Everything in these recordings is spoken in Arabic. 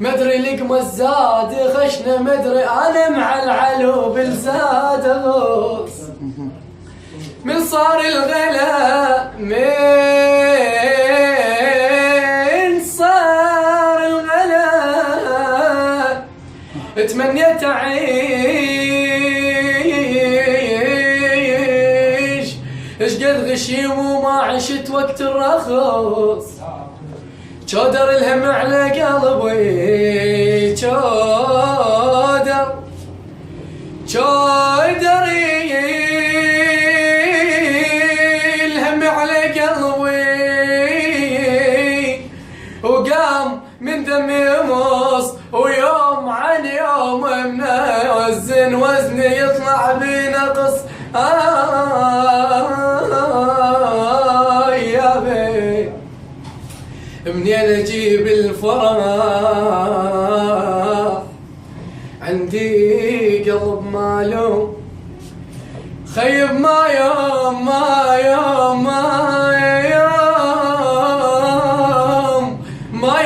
مدري لقمة الزاد خشنا مدري انا مع العلو بالزاد غوص من صار الغلا من صار الغلا تمنيت اعيش اش قد غشيم وما عشت وقت الرخص شودر الهم على قلبي شودر الهم على قلبي وقام من دمي يمص ويوم عن يوم من وزني يطلع بنقص يا بي منين اجيب الفرح عندي قلب مالوم خيب ما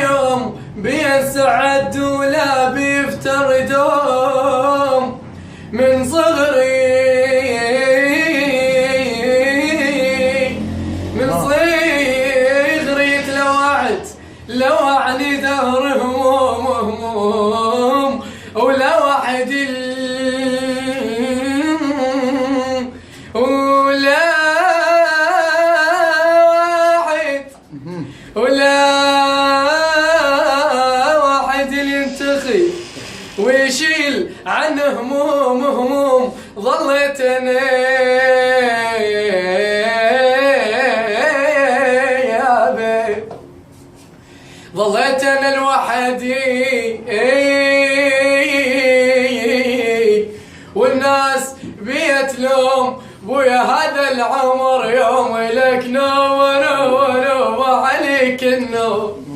يوم بيسعد ولا بيفتر دوم من صغري لوعني دهر هموم ولا واحد ينتخي ويشيل عن هموم ظليت انا يا بي ظليت انا لوحدي والناس بيت لوم بويا هذا العمر يوم لك نور عليك النور.